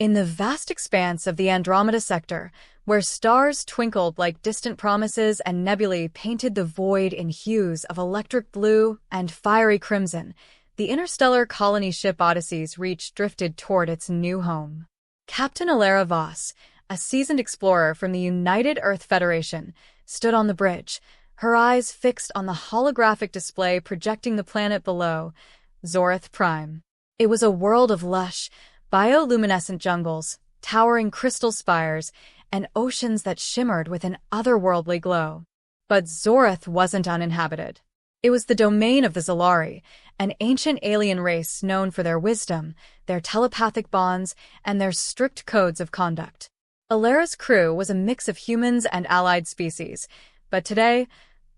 In the vast expanse of the Andromeda sector, where stars twinkled like distant promises and nebulae painted the void in hues of electric blue and fiery crimson, the interstellar colony ship Odyssey's reach drifted toward its new home. Captain Alara Voss, a seasoned explorer from the United Earth Federation, stood on the bridge, her eyes fixed on the holographic display projecting the planet below, Zorath Prime. It was a world of lush, bioluminescent jungles, towering crystal spires, and oceans that shimmered with an otherworldly glow. But Zorath wasn't uninhabited. It was the domain of the Zalari, an ancient alien race known for their wisdom, their telepathic bonds, and their strict codes of conduct. Alara's crew was a mix of humans and allied species, but today,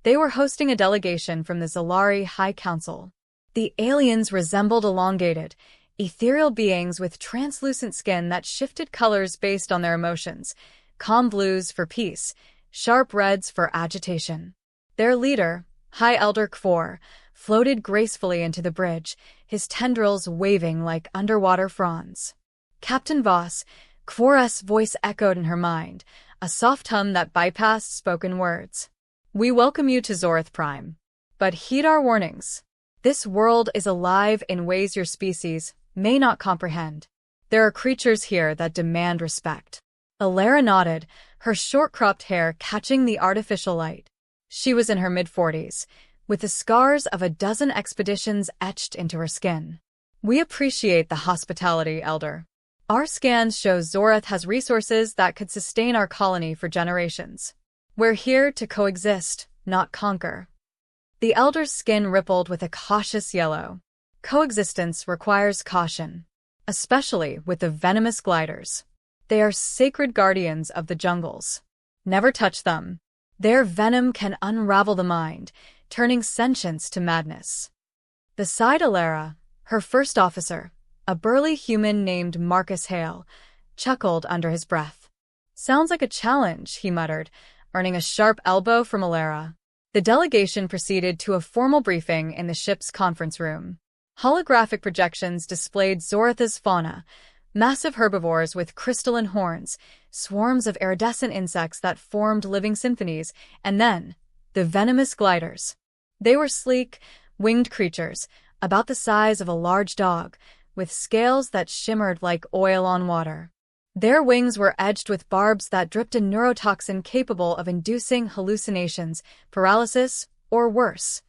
they were hosting a delegation from the Zalari High Council. The aliens resembled elongated, ethereal beings with translucent skin that shifted colors based on their emotions, calm blues for peace, sharp reds for agitation. Their leader, High Elder Kfor, floated gracefully into the bridge, his tendrils waving like underwater fronds. Captain Voss, Kfor's voice echoed in her mind, a soft hum that bypassed spoken words. "We welcome you to Zorath Prime. But heed our warnings. This world is alive in ways your species may not comprehend. There are creatures here that demand respect." Alara nodded, her short-cropped hair catching the artificial light. She was in her mid-40s, with the scars of a dozen expeditions etched into her skin. "We appreciate the hospitality, Elder. Our scans show Zorath has resources that could sustain our colony for generations. We're here to coexist, not conquer." The Elder's skin rippled with a cautious yellow. Coexistence requires caution, especially with the Venomous Gliders. They are sacred guardians of the jungles. Never touch them. Their venom can unravel the mind, turning sentience to madness. Beside Alara, her first officer, a burly human named Marcus Hale, chuckled under his breath. "Sounds like a challenge," he muttered, earning a sharp elbow from Alara. The delegation proceeded to a formal briefing in the ship's conference room. Holographic projections displayed Zorath's fauna, massive herbivores with crystalline horns, swarms of iridescent insects that formed living symphonies, and then, the Venomous Gliders. They were sleek, winged creatures, about the size of a large dog, with scales that shimmered like oil on water. Their wings were edged with barbs that dripped a neurotoxin capable of inducing hallucinations, paralysis, or worse,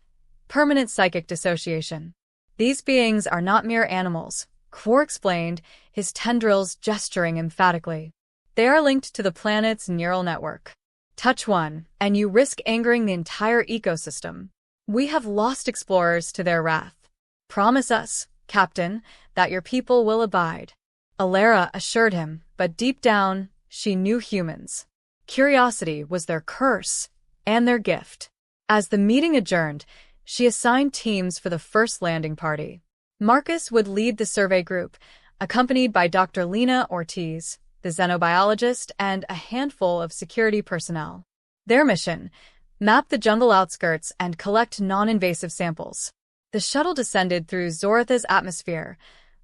permanent psychic dissociation. "These beings are not mere animals," Kfor explained, his tendrils gesturing emphatically. "They are linked to the planet's neural network. Touch one, and you risk angering the entire ecosystem. We have lost explorers to their wrath. Promise us, Captain, that your people will abide." Alara assured him, but deep down, she knew humans. Curiosity was their curse and their gift. As the meeting adjourned, she assigned teams for the first landing party. Marcus would lead the survey group, accompanied by Dr. Lena Ortiz, the xenobiologist, and a handful of security personnel. Their mission: map the jungle outskirts and collect non-invasive samples. The shuttle descended through Zorath's atmosphere,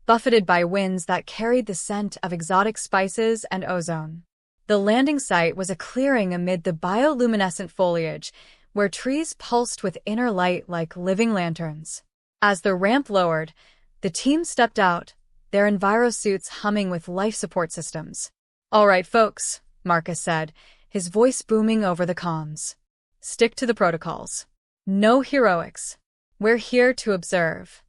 buffeted by winds that carried the scent of exotic spices and ozone. The landing site was a clearing amid the bioluminescent foliage, where trees pulsed with inner light like living lanterns. As the ramp lowered, the team stepped out, their envirosuits humming with life support systems. "All right, folks," Marcus said, his voice booming over the comms. "Stick to the protocols. No heroics. We're here to observe."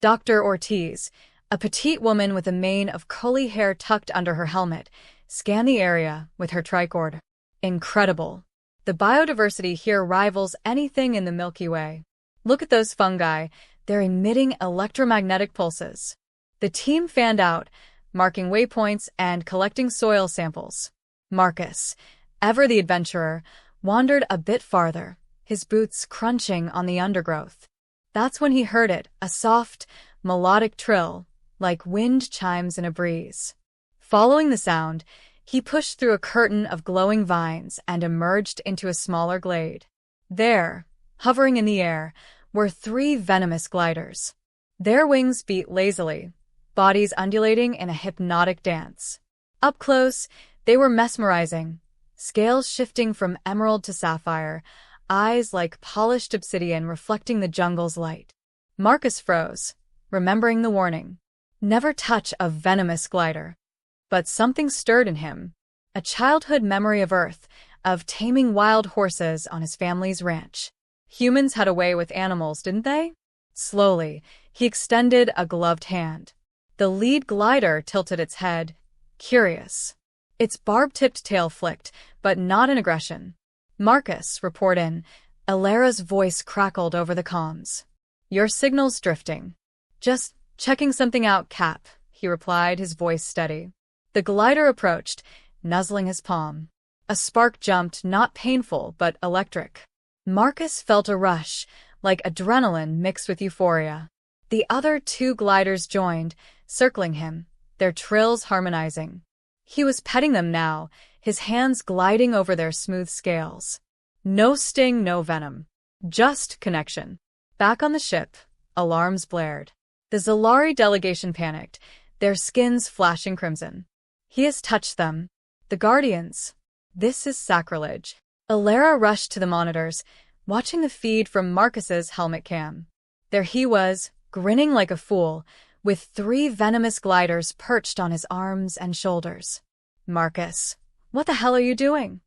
Dr. Ortiz, a petite woman with a mane of curly hair tucked under her helmet, scanned the area with her tricorder. "Incredible. The biodiversity here rivals anything in the Milky Way. Look at those fungi, they're emitting electromagnetic pulses." The team fanned out, marking waypoints and collecting soil samples. Marcus, ever the adventurer, wandered a bit farther, his boots crunching on the undergrowth. That's when he heard it, a soft, melodic trill, like wind chimes in a breeze. Following the sound, he pushed through a curtain of glowing vines and emerged into a smaller glade. There, hovering in the air, were 3 venomous gliders. Their wings beat lazily, bodies undulating in a hypnotic dance. Up close, they were mesmerizing, scales shifting from emerald to sapphire, eyes like polished obsidian reflecting the jungle's light. Marcus froze, remembering the warning. Never touch a venomous glider. But something stirred in him. A childhood memory of Earth, of taming wild horses on his family's ranch. Humans had a way with animals, didn't they? Slowly, he extended a gloved hand. The lead glider tilted its head, curious. Its barb-tipped tail flicked, but not in aggression. "Marcus, report in." Alera's voice crackled over the comms. "Your signal's drifting." "Just checking something out, Cap," he replied, his voice steady. The glider approached, nuzzling his palm. A spark jumped, not painful, but electric. Marcus felt a rush, like adrenaline mixed with euphoria. The other two gliders joined, circling him, their trills harmonizing. He was petting them now, his hands gliding over their smooth scales. No sting, no venom. Just connection. Back on the ship, alarms blared. The Zalari delegation panicked, their skins flashing crimson. "He has touched them. The Guardians. This is sacrilege." Alera rushed to the monitors, watching the feed from Marcus's helmet cam. There he was, grinning like a fool, with 3 venomous gliders perched on his arms and shoulders. "Marcus, what the hell are you doing?"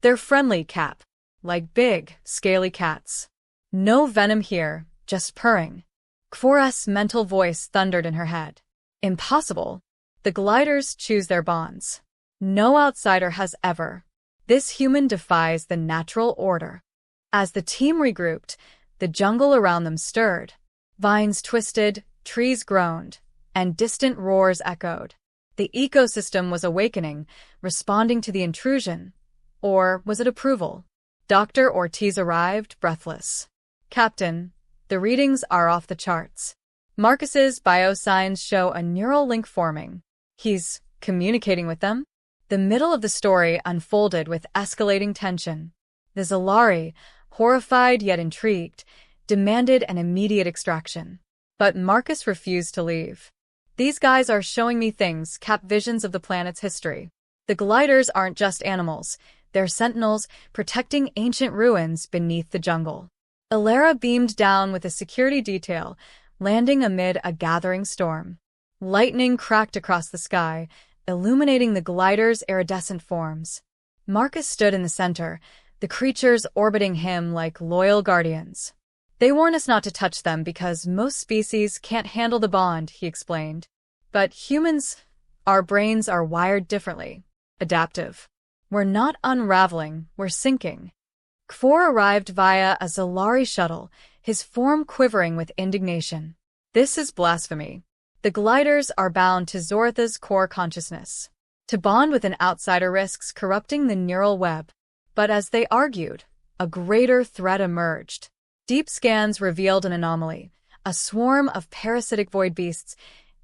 "They're friendly, Cap. Like big, scaly cats. No venom here, just purring." Kvora's mental voice thundered in her head. "Impossible. The gliders choose their bonds. No outsider has ever. This human defies the natural order." As the team regrouped, the jungle around them stirred. Vines twisted, trees groaned, and distant roars echoed. The ecosystem was awakening, responding to the intrusion. Or was it approval? Dr. Ortiz arrived, breathless. "Captain, the readings are off the charts. Marcus's biosigns show a neural link forming. He's communicating with them?" The middle of the story unfolded with escalating tension. The Zalari, horrified yet intrigued, demanded an immediate extraction. But Marcus refused to leave. "These guys are showing me things, Cap, visions of the planet's history. The gliders aren't just animals, they're sentinels protecting ancient ruins beneath the jungle." Alera beamed down with a security detail, landing amid a gathering storm. Lightning cracked across the sky, illuminating the gliders' iridescent forms. Marcus stood in the center, the creatures orbiting him like loyal guardians. "They warn us not to touch them because most species can't handle the bond," he explained. "But humans, our brains are wired differently. Adaptive. We're not unraveling, we're sinking." Kvor arrived via a Zalari shuttle, his form quivering with indignation. "This is blasphemy. The gliders are bound to Zoratha's core consciousness. To bond with an outsider risks corrupting the neural web." But as they argued, a greater threat emerged. Deep scans revealed an anomaly, a swarm of parasitic void beasts,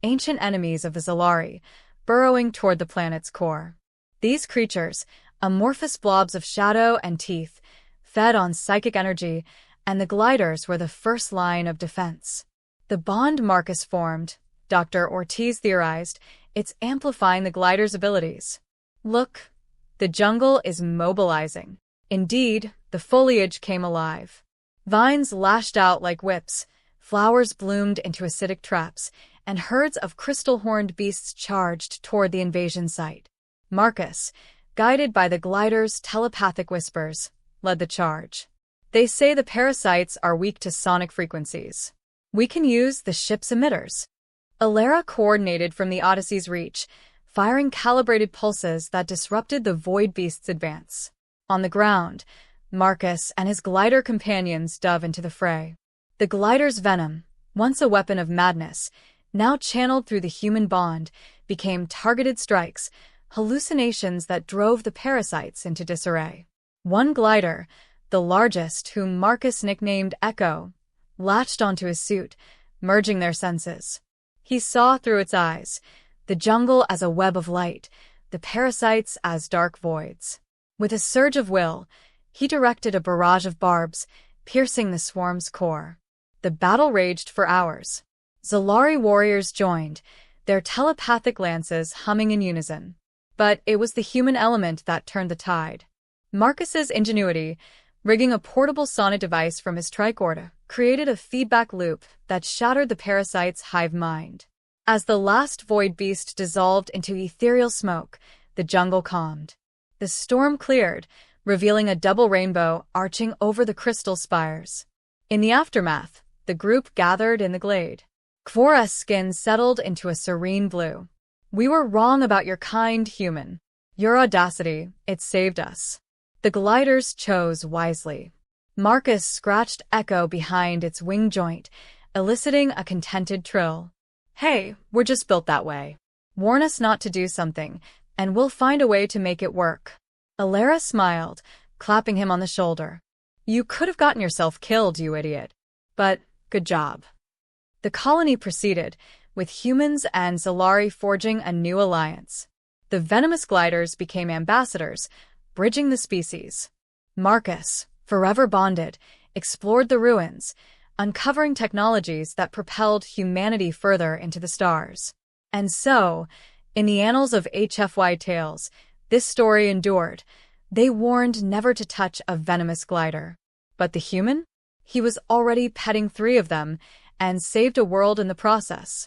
ancient enemies of the Zalari, burrowing toward the planet's core. These creatures, amorphous blobs of shadow and teeth, fed on psychic energy, and the gliders were the first line of defense. The bond Marcus formed, Dr. Ortiz theorized, it's amplifying the gliders' abilities. "Look, the jungle is mobilizing." Indeed, the foliage came alive. Vines lashed out like whips, flowers bloomed into acidic traps, and herds of crystal-horned beasts charged toward the invasion site. Marcus, guided by the gliders' telepathic whispers, led the charge. "They say the parasites are weak to sonic frequencies. We can use the ship's emitters." Alera coordinated from the Odyssey's reach, firing calibrated pulses that disrupted the void beast's advance. On the ground, Marcus and his glider companions dove into the fray. The glider's venom, once a weapon of madness, now channeled through the human bond, became targeted strikes, hallucinations that drove the parasites into disarray. One glider, the largest, whom Marcus nicknamed Echo, latched onto his suit, merging their senses. He saw through its eyes, the jungle as a web of light, the parasites as dark voids. With a surge of will, he directed a barrage of barbs, piercing the swarm's core. The battle raged for hours. Zalari warriors joined, their telepathic lances humming in unison. But it was the human element that turned the tide. Marcus's ingenuity, rigging a portable sonic device from his tricorder, created a feedback loop that shattered the parasite's hive mind. As the last void beast dissolved into ethereal smoke, the jungle calmed. The storm cleared, revealing a double rainbow arching over the crystal spires. In the aftermath, the group gathered in the glade. Kvora's skin settled into a serene blue. "We were wrong about your kind, human. Your audacity, it saved us." The gliders chose wisely. Marcus scratched Echo behind its wing joint, eliciting a contented trill. "Hey, we're just built that way. Warn us not to do something, and we'll find a way to make it work." Alara smiled, clapping him on the shoulder. "You could have gotten yourself killed, you idiot. But good job." The colony proceeded, with humans and Zalari forging a new alliance. The Venomous Gliders became ambassadors, bridging the species. Marcus, forever bonded, explored the ruins, uncovering technologies that propelled humanity further into the stars. And so, in the annals of HFY tales, this story endured. They warned never to touch a venomous glider. But the human? He was already petting 3 of them and saved a world in the process.